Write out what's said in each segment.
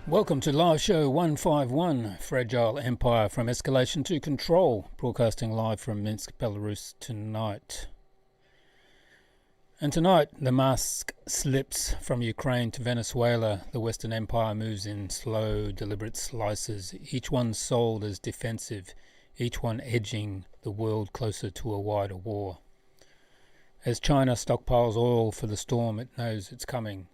Welcome to live show 151, Fragile Empire from Escalation to Control, broadcasting live from Minsk, Belarus tonight. And tonight, the mask slips from Ukraine to Venezuela. The Western Empire moves in slow, deliberate slices, each one sold as defensive, each one edging the world closer to a wider war. As China stockpiles oil for the storm it knows it's coming,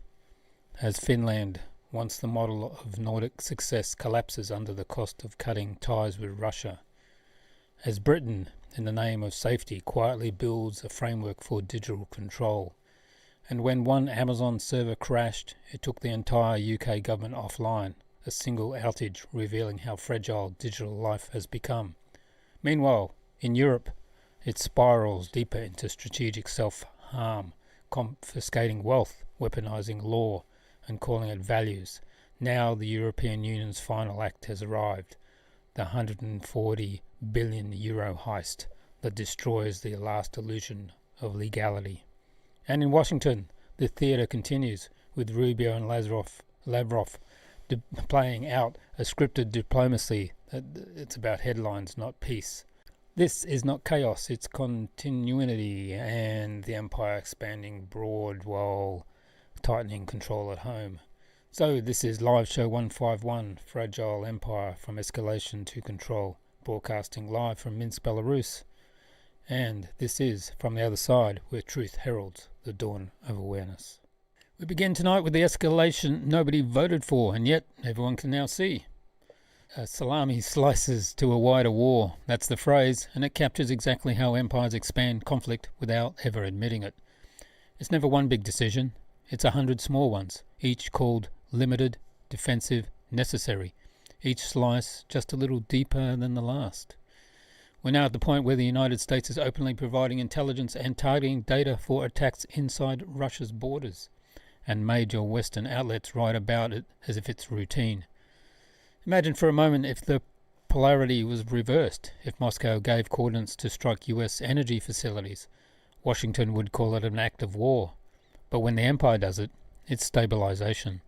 as Finland, once the model of Nordic success, collapses under the cost of cutting ties with Russia, as Britain, in the name of safety, quietly builds a framework for digital control. And when one Amazon server crashed, it took the entire UK government offline, a single outage revealing how fragile digital life has become. Meanwhile, in Europe, it spirals deeper into strategic self-harm, confiscating wealth, weaponizing law, and calling it values. Now the European Union's final act has arrived, the 140 billion euro heist that destroys the last illusion of legality. And in Washington, the theatre continues, with Rubio and Lavrov playing out a scripted diplomacy. It's about headlines, not peace. This is not chaos, it's continuity, and the empire expanding broad while tightening control at home. So this is live show 151, Fragile Empire from Escalation to Control, broadcasting live from Minsk, Belarus. And this is From the Other Side, where truth heralds the dawn of awareness. We begin tonight with the escalation nobody voted for, and yet everyone can now see. Salami slices to a wider war, that's the phrase, and it captures exactly how empires expand conflict without ever admitting it. It's never one big decision. It's 100 small ones, each called limited, defensive, necessary, each slice just a little deeper than the last. We're now at the point where the United States is openly providing intelligence and targeting data for attacks inside Russia's borders, and major Western outlets write about it as if it's routine. Imagine for a moment if the polarity was reversed, if Moscow gave coordinates to strike US energy facilities. Washington would call it an act of war. But when the empire does it, it's stabilization.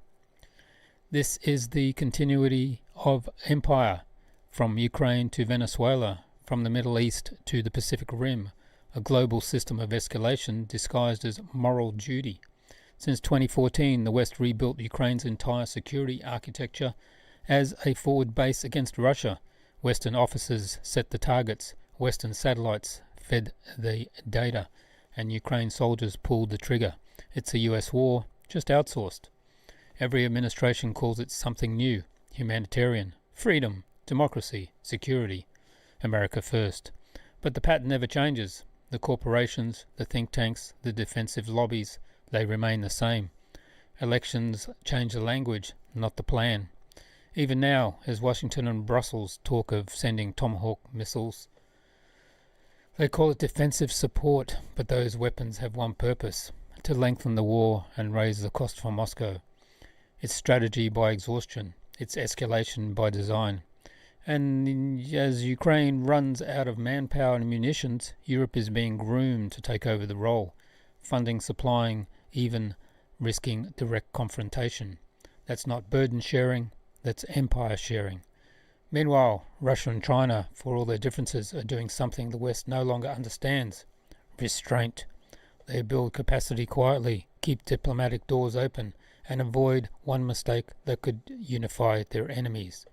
This is the continuity of empire, from Ukraine to Venezuela, from the Middle East to the Pacific Rim, a global system of escalation disguised as moral duty. Since 2014, the West rebuilt Ukraine's entire security architecture as a forward base against Russia. Western officers set the targets, Western satellites fed the data, and Ukraine soldiers pulled the trigger. It's a US war, just outsourced. Every administration calls it something new: humanitarian, freedom, democracy, security, America first. But the pattern never changes. The corporations, the think tanks, the defensive lobbies, they remain the same. Elections change the language, not the plan. Even now, as Washington and Brussels talk of sending Tomahawk missiles, they call it defensive support, but those weapons have one purpose: to lengthen the war and raise the cost for Moscow. It's strategy by exhaustion. It's escalation by design. And as Ukraine runs out of manpower and munitions, Europe is being groomed to take over the role, funding, supplying, even risking direct confrontation. That's not burden sharing, that's empire sharing. Meanwhile, Russia and China, for all their differences, are doing something the West no longer understands: restraint. They build capacity quietly, keep diplomatic doors open, and avoid one mistake that could unify their enemies.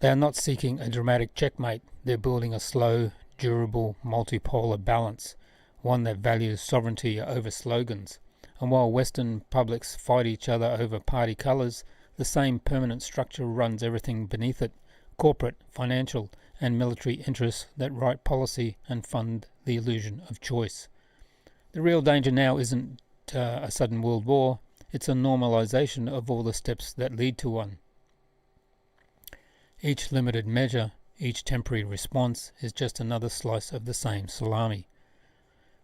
They are not seeking a dramatic checkmate. They're building a slow, durable, multipolar balance, one that values sovereignty over slogans. And while Western publics fight each other over party colours, the same permanent structure runs everything beneath it: corporate, financial, and military interests that write policy and fund the illusion of choice. The real danger now isn't a sudden world war, it's a normalization of all the steps that lead to one. Each limited measure, each temporary response is just another slice of the same salami,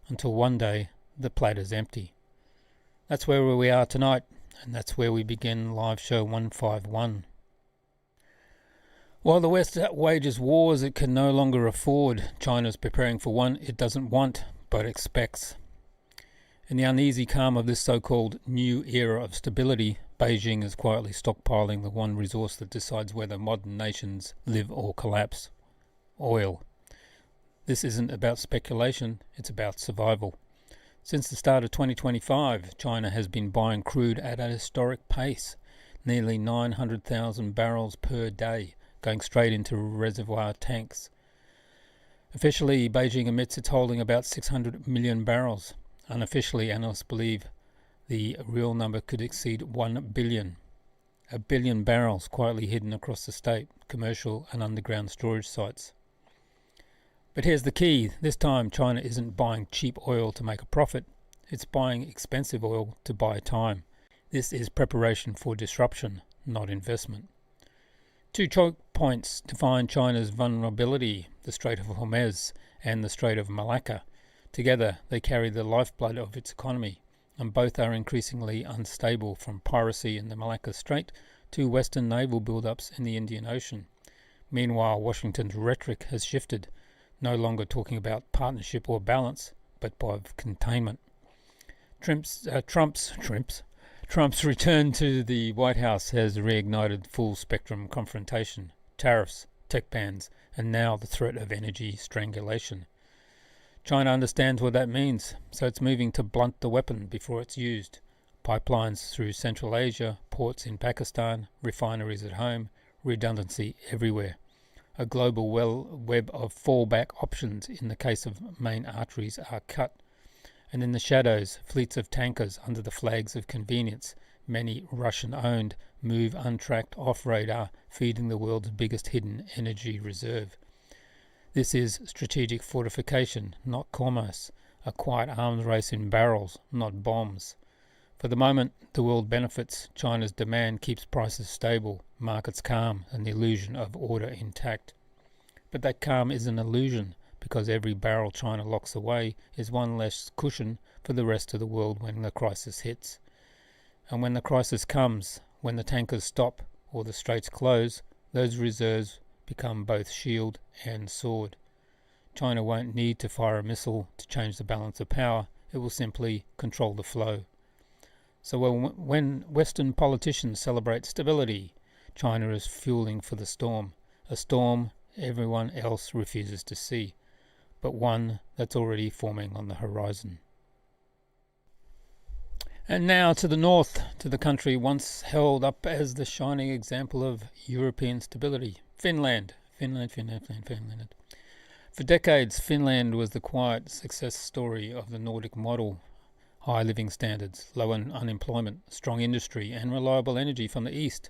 until one day the platter's empty. That's where we are tonight, and that's where we begin live show 151. While the West wages wars it can no longer afford, China's preparing for one it doesn't want, but expects. In the uneasy calm of this so-called new era of stability, Beijing is quietly stockpiling the one resource that decides whether modern nations live or collapse: oil. This isn't about speculation, it's about survival. Since the start of 2025, China has been buying crude at a historic pace, nearly 900,000 barrels per day, going straight into reservoir tanks. Officially, Beijing admits it's holding about 600 million barrels. Unofficially, analysts believe the real number could exceed 1 billion. A billion barrels quietly hidden across the state, commercial and underground storage sites. But here's the key: this time China isn't buying cheap oil to make a profit, it's buying expensive oil to buy time. This is preparation for disruption, not investment. Two choke points define China's vulnerability: the Strait of Hormuz and the Strait of Malacca. Together they carry the lifeblood of its economy, and both are increasingly unstable, from piracy in the Malacca Strait to Western naval build-ups in the Indian Ocean. Meanwhile, Washington's rhetoric has shifted, no longer talking about partnership or balance, but of containment. Trump's return to the White House has reignited full-spectrum confrontation: tariffs, tech bans, and now the threat of energy strangulation. China understands what that means, so it's moving to blunt the weapon before it's used. Pipelines through Central Asia, ports in Pakistan, refineries at home, redundancy everywhere. A global web of fallback options in the case of main arteries are cut. And in the shadows, fleets of tankers under the flags of convenience, many Russian-owned, move untracked off radar, feeding the world's biggest hidden energy reserve. This is strategic fortification, not commerce, a quiet arms race in barrels, not bombs. For the moment, the world benefits. China's demand keeps prices stable, markets calm, and the illusion of order intact. But that calm is an illusion, because every barrel China locks away is one less cushion for the rest of the world when the crisis hits. And when the crisis comes, when the tankers stop or the straits close, those reserves become both shield and sword. China won't need to fire a missile to change the balance of power, it will simply control the flow. So when Western politicians celebrate stability, China is fueling for the storm, a storm everyone else refuses to see, but one that's already forming on the horizon. And now to the north, to the country once held up as the shining example of European stability: Finland. For decades, Finland was the quiet success story of the Nordic model: high living standards, low unemployment, strong industry, and reliable energy from the east.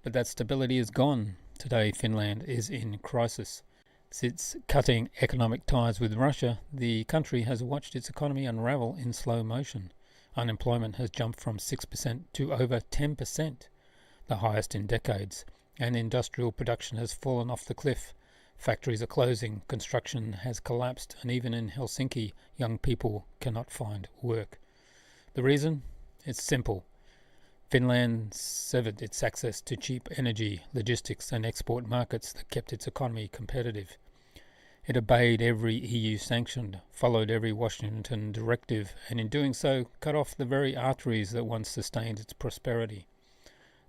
But that stability is gone. Today, Finland is in crisis. Since cutting economic ties with Russia, the country has watched its economy unravel in slow motion. Unemployment has jumped from 6% to over 10%, the highest in decades, and industrial production has fallen off the cliff. Factories are closing, construction has collapsed, and even in Helsinki, young people cannot find work. The reason? It's simple. Finland severed its access to cheap energy, logistics, and export markets that kept its economy competitive. It obeyed every EU sanction, followed every Washington directive, and in doing so, cut off the very arteries that once sustained its prosperity.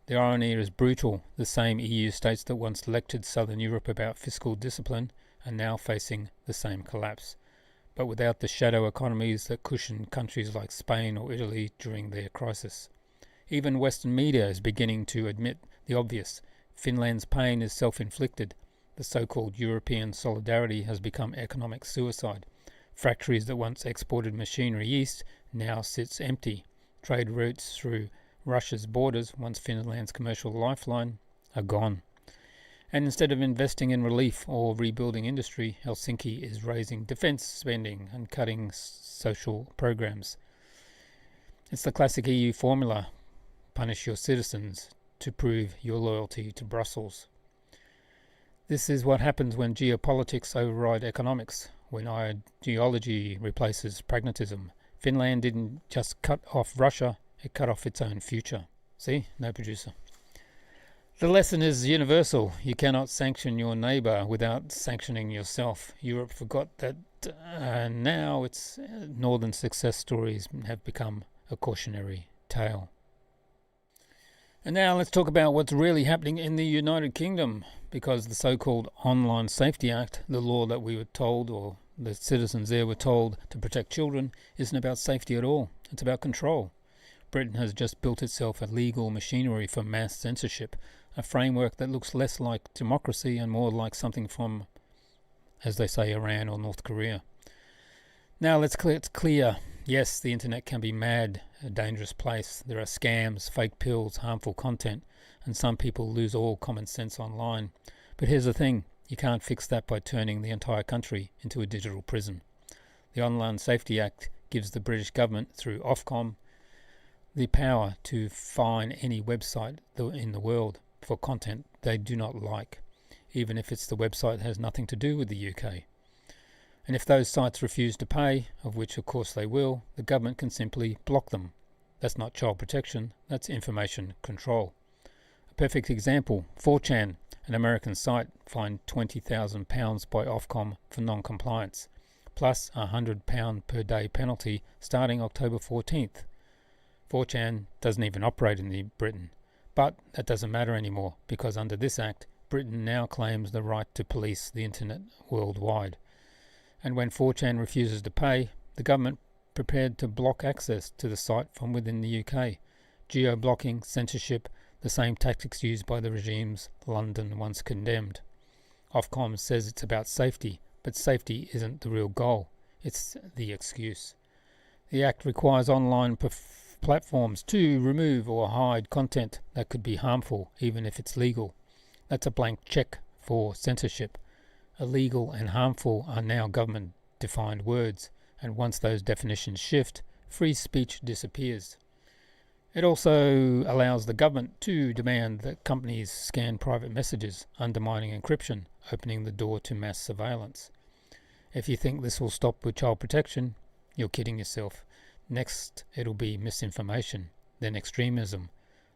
The irony is brutal. The same EU states that once lectured Southern Europe about fiscal discipline are now facing the same collapse, but without the shadow economies that cushioned countries like Spain or Italy during their crisis. Even Western media is beginning to admit the obvious. Finland's pain is self-inflicted. The so-called European solidarity has become economic suicide. Factories that once exported machinery east now sits empty. Trade routes through Russia's borders, once Finland's commercial lifeline, are gone. And instead of investing in relief or rebuilding industry, Helsinki is raising defence spending and cutting social programs. It's the classic EU formula: punish your citizens to prove your loyalty to Brussels. This is what happens when geopolitics override economics, when ideology replaces pragmatism. Finland didn't just cut off Russia, it cut off its own future. See? No producer. The lesson is universal. You cannot sanction your neighbour without sanctioning yourself. Europe forgot that, and now its northern success stories have become a cautionary tale. And now let's talk about what's really happening in the United Kingdom, because the so-called Online Safety Act, the law that we were told, or the citizens there were told to protect children, isn't about safety at all. It's about control. Britain has just built itself a legal machinery for mass censorship, a framework that looks less like democracy and more like something from, as they say, Iran or North Korea. Now it's clear. Yes, the internet can be mad, a dangerous place. There are scams, fake pills, harmful content, and some people lose all common sense online. But here's the thing, you can't fix that by turning the entire country into a digital prison. The Online Safety Act gives the British government, through Ofcom, the power to fine any website in the world for content they do not like, even if it's the website has nothing to do with the UK. And if those sites refuse to pay, of which of course they will, the government can simply block them. That's not child protection, that's information control. A perfect example, 4chan, an American site, fined £20,000 by Ofcom for non-compliance, plus a £100 per day penalty starting October 14th. 4chan doesn't even operate in Britain, but that doesn't matter anymore, because under this act, Britain now claims the right to police the internet worldwide. And when 4chan refuses to pay, the government prepared to block access to the site from within the UK. Geo-blocking, censorship, the same tactics used by the regimes London once condemned. Ofcom says it's about safety, but safety isn't the real goal, it's the excuse. The Act requires online platforms to remove or hide content that could be harmful, even if it's legal. That's a blank check for censorship. Illegal and harmful are now government-defined words, and once those definitions shift, free speech disappears. It also allows the government to demand that companies scan private messages, undermining encryption, opening the door to mass surveillance. If you think this will stop with child protection, you're kidding yourself. Next, it'll be misinformation, then extremism,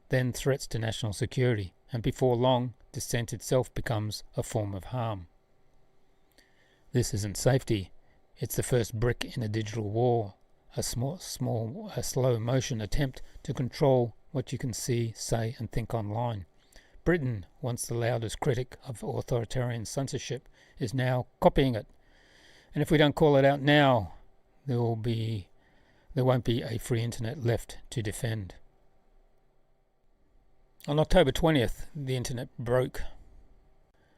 then threats to national security, and before long, dissent itself becomes a form of harm. This isn't safety. It's the first brick in a digital war, a slow motion attempt to control what you can see, say, and think online. Britain, once the loudest critic of authoritarian censorship, is now copying it. And if we don't call it out now, there won't be a free internet left to defend. On October 20th, the internet broke.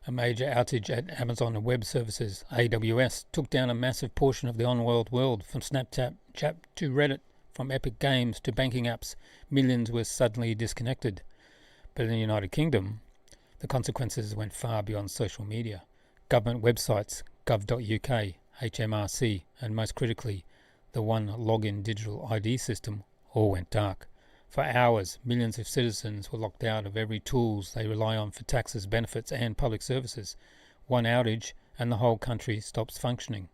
A major outage at Amazon Web Services, AWS, took down a massive portion of the on-world world, from Snapchat to Reddit, from Epic Games to banking apps. Millions were suddenly disconnected. But in the United Kingdom, the consequences went far beyond social media. Government websites, gov.uk, HMRC, and most critically, the One Login digital ID system, all went dark. For hours, millions of citizens were locked out of every tools they rely on for taxes, benefits, and public services. One outage, and the whole country stops functioning.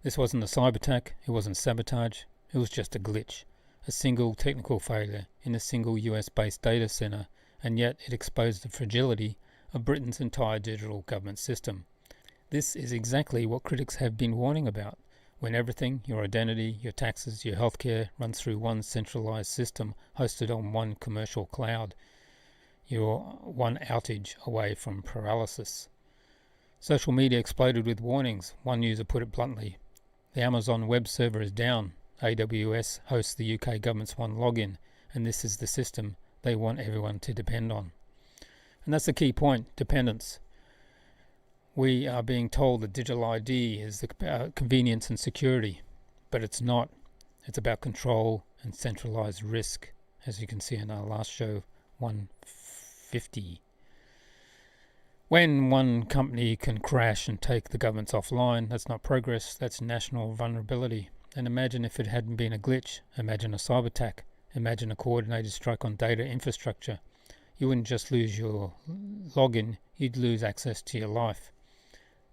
This wasn't a cyber attack, it wasn't sabotage, it was just a glitch. A single technical failure in a single US-based data center, and yet it exposed the fragility of Britain's entire digital government system. This is exactly what critics have been warning about. When everything, your identity, your taxes, your healthcare, runs through one centralized system hosted on one commercial cloud, you're one outage away from paralysis. Social media exploded with warnings. One user put it bluntly: the Amazon web server is down. AWS hosts the UK government's One Login, and this is the system they want everyone to depend on. And that's the key point, dependence. We are being told that digital ID is the convenience and security, but it's not. It's about control and centralized risk, as you can see in our last show, 150. When one company can crash and take the governments offline, that's not progress, that's national vulnerability. And imagine if it hadn't been a glitch. Imagine a cyber attack. Imagine a coordinated strike on data infrastructure. You wouldn't just lose your login, you'd lose access to your life.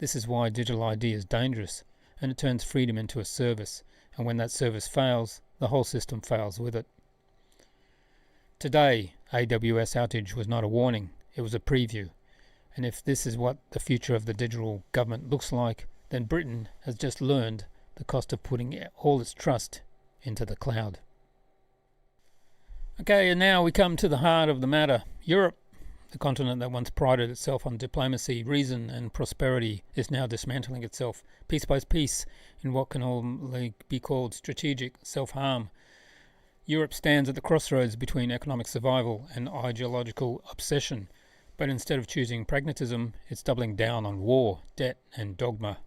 This is why digital ID is dangerous, and it turns freedom into a service, and when that service fails, the whole system fails with it. Today, AWS outage was not a warning, it was a preview. And if this is what the future of the digital government looks like, then Britain has just learned the cost of putting all its trust into the cloud. Okay, and now we come to the heart of the matter. Europe, the continent that once prided itself on diplomacy, reason and prosperity, is now dismantling itself, piece by piece, in what can only be called strategic self-harm. Europe stands at the crossroads between economic survival and ideological obsession, but instead of choosing pragmatism, it's doubling down on war, debt and dogma.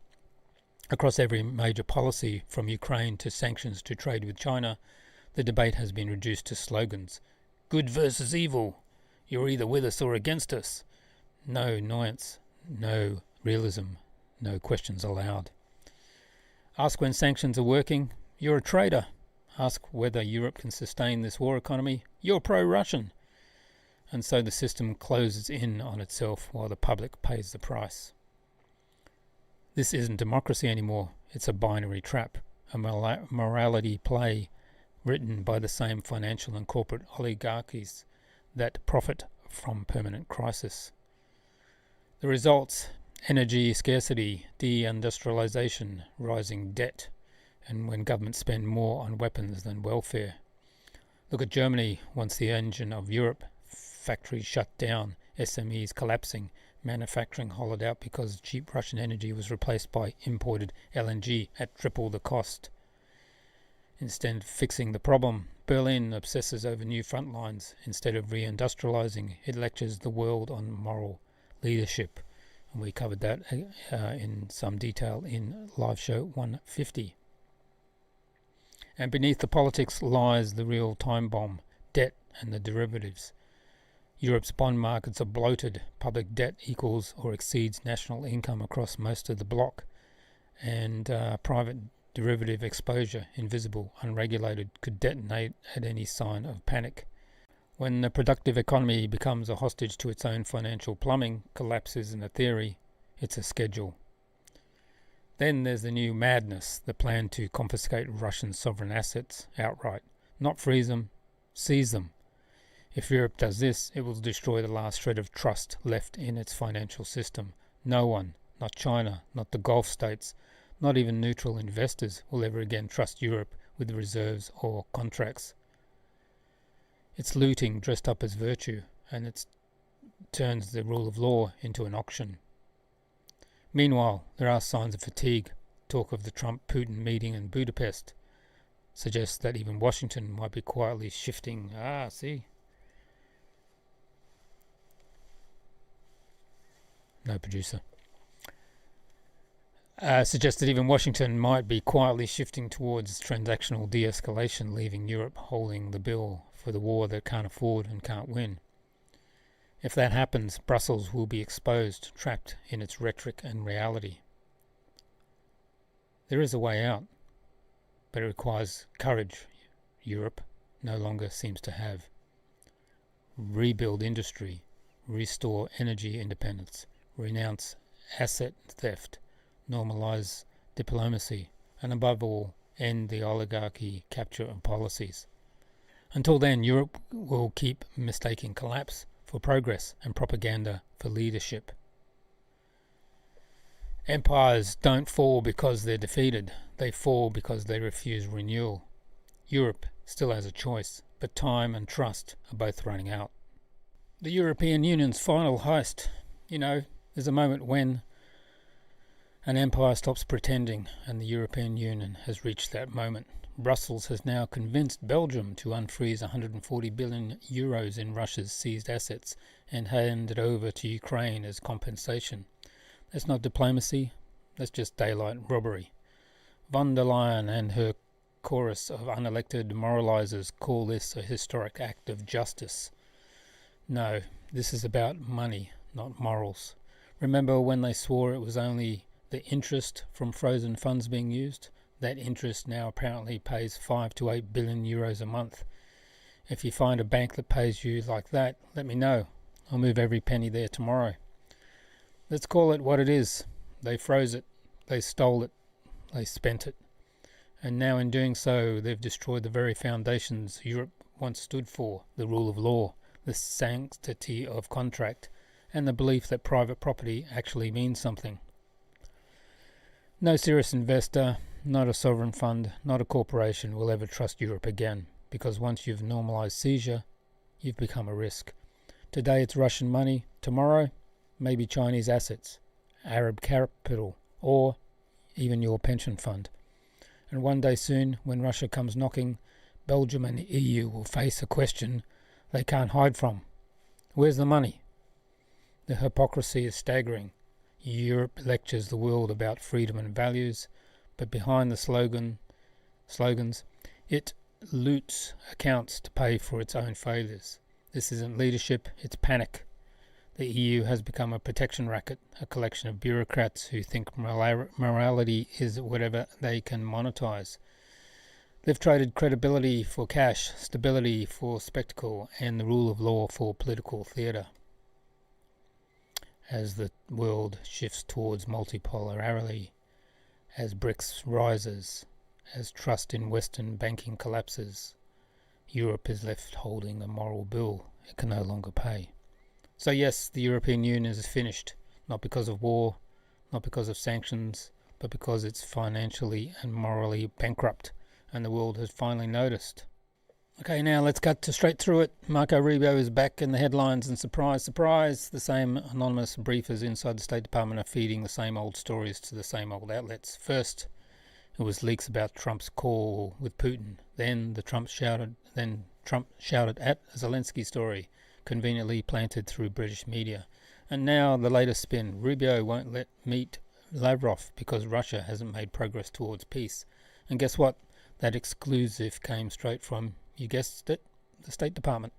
Across every major policy, from Ukraine to sanctions to trade with China, the debate has been reduced to slogans. Good versus evil. You're either with us or against us. No nuance, no realism, no questions allowed. Ask when sanctions are working. You're a traitor. Ask whether Europe can sustain this war economy. You're pro-Russian. And so the system closes in on itself while the public pays the price. This isn't democracy anymore. It's a binary trap, a morality play written by the same financial and corporate oligarchies that profit from permanent crisis. The results: energy scarcity, deindustrialization, rising debt, and when governments spend more on weapons than welfare. Look at Germany, once the engine of Europe. Factories shut down, SMEs collapsing, manufacturing hollowed out because cheap Russian energy was replaced by imported LNG at triple the cost. Instead of fixing the problem, Berlin obsesses over new front lines. Instead of reindustrializing, it lectures the world on moral leadership. And we covered that in some detail in live show 150. And beneath the politics lies the real time bomb, debt and the derivatives. Europe's bond markets are bloated. Public debt equals or exceeds national income across most of the bloc, and private derivative exposure, invisible, unregulated, could detonate at any sign of panic. When the productive economy becomes a hostage to its own financial plumbing, collapse isn't a theory, it's a schedule. Then there's the new madness, the plan to confiscate Russian sovereign assets outright. Not freeze them, seize them. If Europe does this, it will destroy the last shred of trust left in its financial system. No one, not China, not the Gulf states, not even neutral investors, will ever again trust Europe with reserves or contracts. It's looting dressed up as virtue, and it turns the rule of law into an auction. Meanwhile, there are signs of fatigue. Talk of the Trump-Putin meeting in Budapest suggests that even Washington might be quietly shifting. No producer. Suggests that even Washington might be quietly shifting towards transactional de-escalation, leaving Europe holding the bill for the war that can't afford and can't win. If that happens, Brussels will be exposed, trapped in its rhetoric and reality. There is a way out, but it requires courage Europe no longer seems to have. Rebuild industry, restore energy independence, renounce asset theft, normalize diplomacy, and above all, end the oligarchy capture of policies. Until then, Europe will keep mistaking collapse for progress and propaganda for leadership. Empires don't fall because they're defeated. They fall because they refuse renewal. Europe still has a choice, but time and trust are both running out. The European Union's final heist. There's a moment when an empire stops pretending, and the European Union has reached that moment. Brussels has now convinced Belgium to unfreeze 140 billion euros in Russia's seized assets and hand it over to Ukraine as compensation. That's not diplomacy, that's just daylight robbery. Von der Leyen and her chorus of unelected moralizers call this a historic act of justice. No, this is about money, not morals. Remember when they swore it was only the interest from frozen funds being used? That interest now apparently pays 5 to 8 billion euros a month. If you find a bank that pays you like that, let me know. I'll move every penny there tomorrow. Let's call it what it is. They froze it, they stole it, they spent it. And now in doing so, they've destroyed the very foundations Europe once stood for, the rule of law, the sanctity of contract, and the belief that private property actually means something. No serious investor, not a sovereign fund, not a corporation will ever trust Europe again. because once you've normalized seizure, you've become a risk. Today it's Russian money, tomorrow maybe Chinese assets, Arab capital, or even your pension fund. And one day soon, when Russia comes knocking, Belgium and the EU will face a question they can't hide from. Where's the money? The hypocrisy is staggering. Europe lectures the world about freedom and values, but behind the slogans, it loots accounts to pay for its own failures. This isn't leadership, it's panic. The EU has become a protection racket, a collection of bureaucrats who think morality is whatever they can monetize. They've traded credibility for cash, stability for spectacle, and the rule of law for political theatre. As the world shifts towards multipolarity, as BRICS rises, as trust in Western banking collapses, Europe is left holding a moral bill it can no longer pay. So yes, the European Union is finished, not because of war, not because of sanctions, but because it's financially and morally bankrupt, and the world has finally noticed. Okay, now let's cut straight through it. Marco Rubio is back in the headlines, and surprise, surprise, the same anonymous briefers inside the State Department are feeding the same old stories to the same old outlets. First, it was leaks about Trump's call with Putin. Then Trump shouted at a Zelensky story, conveniently planted through British media. And now the latest spin. Rubio won't let meet Lavrov because Russia hasn't made progress towards peace. And guess what? That exclusive came straight from, you guessed it, the State Department.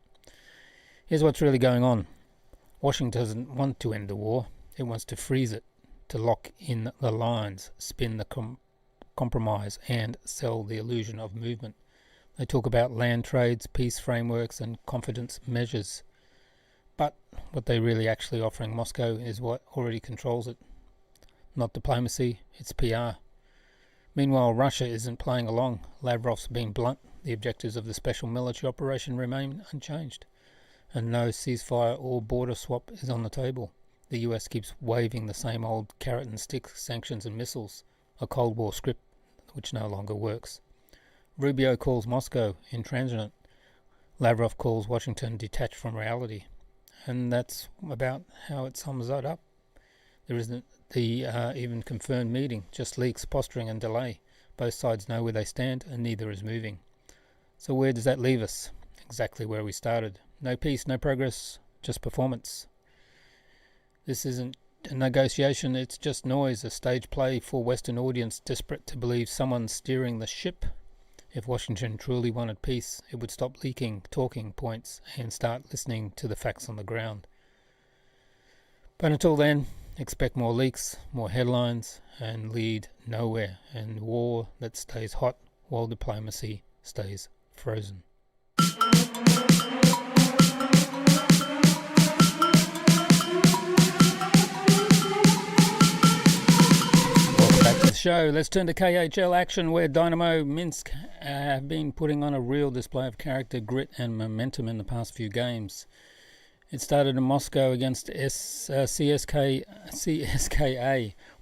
Here's what's really going on. Washington doesn't want to end the war. It wants to freeze it, to lock in the lines, spin the compromise, and sell the illusion of movement. They talk about land trades, peace frameworks, and confidence measures. But what they're really actually offering Moscow is what already controls it. Not diplomacy, it's PR. Meanwhile, Russia isn't playing along. Lavrov's been blunt. The objectives of the special military operation remain unchanged. And no ceasefire or border swap is on the table. The US keeps waving the same old carrot and stick sanctions and missiles, a Cold War script which no longer works. Rubio calls Moscow intransigent. Lavrov calls Washington detached from reality. And that's about how it sums that up. There isn't the even confirmed meeting, just leaks, posturing and delay. Both sides know where they stand and neither is moving. So where does that leave us? Exactly where we started. No peace, no progress, just performance. This isn't a negotiation, it's just noise, a stage play for Western audience desperate to believe someone's steering the ship. If Washington truly wanted peace, it would stop leaking talking points and start listening to the facts on the ground. But until then, expect more leaks, more headlines, and lead nowhere, and war that stays hot while diplomacy stays frozen. Show. Let's turn to KHL action, where Dynamo Minsk have been putting on a real display of character, grit and momentum in the past few games. It started in Moscow against CSKA,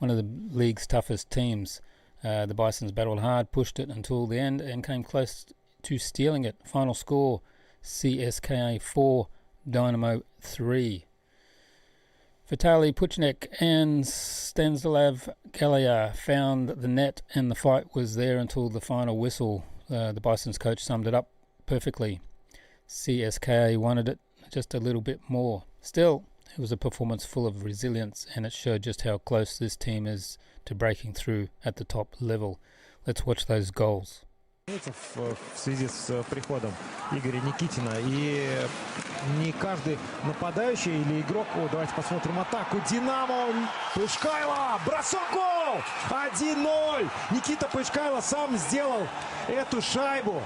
one of the league's toughest teams. The Bisons battled hard, pushed it until the end and came close to stealing it. Final score, CSKA 4, Dynamo 3. Vitaly Puchnek and Stanislav Galia found the net, and the fight was there until the final whistle. The Bison's coach summed it up perfectly. CSKA wanted it just a little bit more. Still, it was a performance full of resilience, and it showed just how close this team is to breaking through at the top level. Let's watch those goals. В связи с приходом Игоря Никитина, и не каждый нападающий или игрок. Давайте посмотрим атаку Динамо. Пышкайло, бросок, гол, 1-0. Никита Пышкайло сам сделал эту шайбу.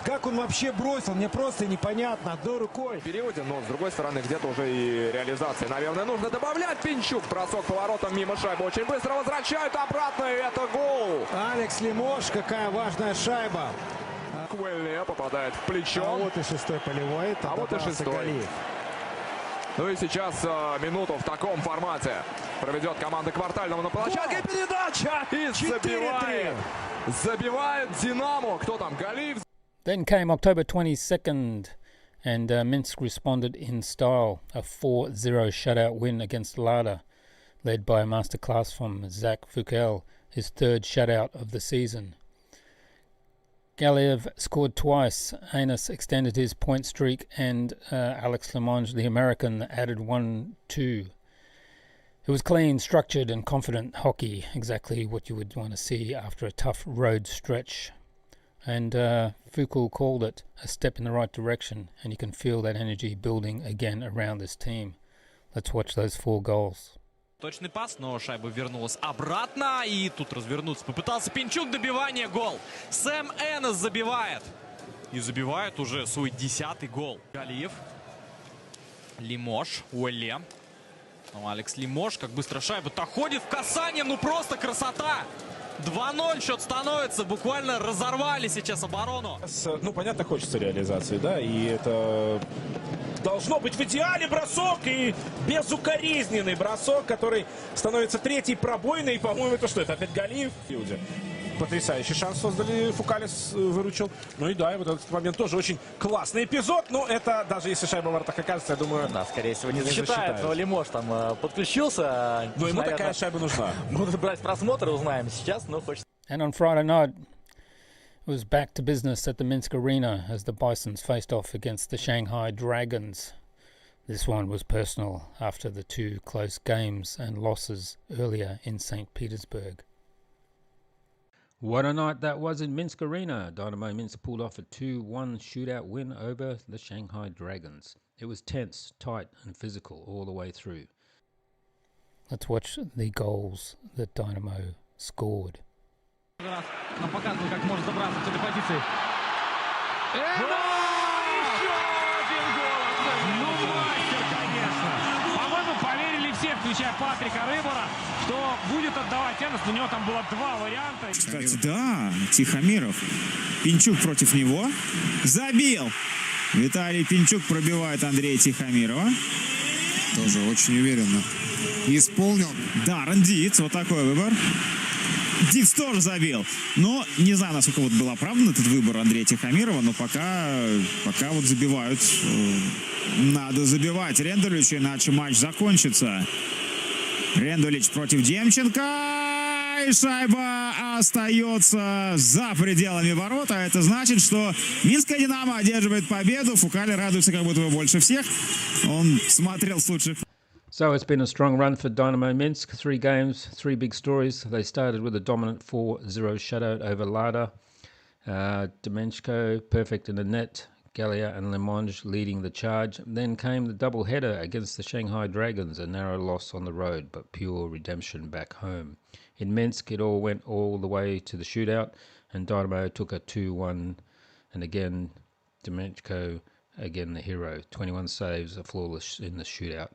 Как он вообще бросил, мне просто непонятно, одной рукой. В периоде, но с другой стороны, где-то уже и реализации, наверное, нужно добавлять. Пинчук, бросок поворотом мимо шайбы, очень быстро возвращают обратно, и это гол. Алекс Лимош, какая важная шайба. Куэлье попадает в плечо. А вот и шестой полевой, а вот и шестой. Ну и сейчас минуту в таком формате проведет команда Квартального на площадке. Передача! И забивает Динамо. Кто там? Галиев? Then came October 22nd, and Minsk responded in style. A 4-0 shutout win against Lada, led by a masterclass from Zach Fukel, his third shutout of the season. Galiev scored twice, Anas extended his point streak, and Alex Lemonge, the American, added 1-2. It was clean, structured and confident hockey, exactly what you would want to see after a tough road stretch. And Fukel called it a step in the right direction, and you can feel that energy building again around this team. Let's watch those 4 goals. Точный пас, но шайба вернулась обратно. И тут развернуться попытался Пинчук. Добивание, гол. Сэм Эннес забивает. И забивает уже свой 10-й гол. Галиев. Лимош. Уэлле. Ну, Алекс Лимош, как быстро шайба-то ходит в касание. Ну, просто красота. 2-0 счет становится. Буквально разорвали сейчас оборону. Ну, понятно, хочется реализации, да, и это должно быть в идеале бросок и безукоризненный бросок, который становится 3-й пробойной. И, по-моему, это что, это опять Галиев? Потрясающий шанс создали, Фукалис выручил. Ну и да, и вот этот момент тоже очень классный эпизод. Но это, даже если шайба в воротах окажется, я думаю... Да, скорее всего, не засчитает. Но Лимош там подключился. Но ему такая шайба нужна. Будут брать просмотры, узнаем сейчас, но хочется... And on Friday night, it was back to business at the Minsk Arena as the Bisons faced off against the Shanghai Dragons. This one was personal after the 2 close games and losses earlier in St. Petersburg. What a night that was in Minsk Arena. Dynamo Minsk pulled off a 2-1 shootout win over the Shanghai Dragons. It was tense, tight and physical all the way through. Let's watch the goals that Dynamo scored. Нам показывают, как может забраться с этой позиции. Ну, мастер, конечно. По-моему, поверили все, включая Патрика Рыбора, что будет отдавать Эннес. У него там было 2 варианта. Кстати, да, Тихомиров. Пинчук против него. Забил. Виталий Пинчук пробивает Андрея Тихомирова. Тоже очень уверенно исполнил. Даррен Диц, вот такой выбор. Диц тоже забил. Но не знаю, насколько вот был оправдан этот выбор Андрея Тихомирова, но пока вот забивают. Надо забивать Рендуличу, иначе матч закончится. Рендулич против Демченко. И шайба остается за пределами ворот. А это значит, что Минская Динамо одерживает победу. Фукали радуется как будто бы больше всех. Он смотрел с лучших. So it's been a strong run for Dynamo Minsk. 3 games, 3 big stories. They started with a dominant 4-0 shutout over Lada. Demenchko perfect in the net. Gallia and Lemonge leading the charge. Then came the double header against the Shanghai Dragons, a narrow loss on the road, but pure redemption back home. In Minsk, it all went all the way to the shootout, and Dynamo took a 2-1. And again, Demenchko, again the hero. 21 saves, a flawless in the shootout.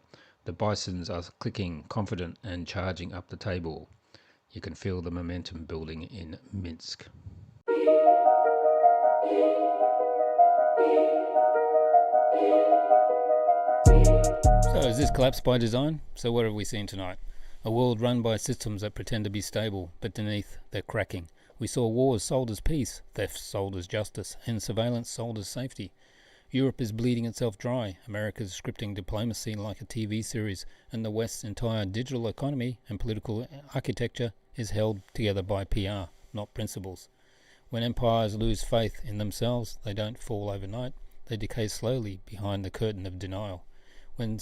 The Bisons are clicking, confident and charging up the table. You can feel the momentum building in Minsk. So is this collapse by design? So what have we seen tonight? A world run by systems that pretend to be stable, but beneath they're cracking. We saw wars sold as peace, theft sold as justice, and surveillance sold as safety. Europe is bleeding itself dry, America's scripting diplomacy like a TV series, and the West's entire digital economy and political architecture is held together by PR, not principles. When empires lose faith in themselves, they don't fall overnight, they decay slowly behind the curtain of denial. When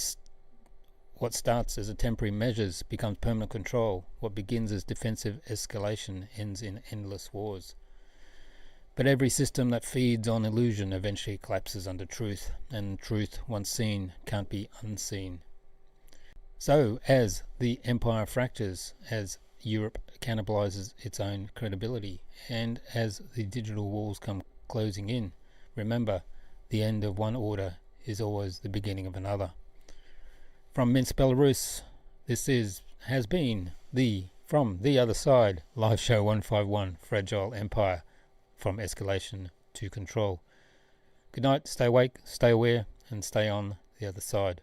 what starts as a temporary measures becomes permanent control, what begins as defensive escalation ends in endless wars. But every system that feeds on illusion eventually collapses under truth, and truth, once seen, can't be unseen. So, as the empire fractures, as Europe cannibalizes its own credibility, and as the digital walls come closing in, remember, the end of one order is always the beginning of another. From Minsk, Belarus, this has been the From the Other Side live show 151, Fragile Empire. From escalation to control. Good night, stay awake, stay aware, and stay on the other side.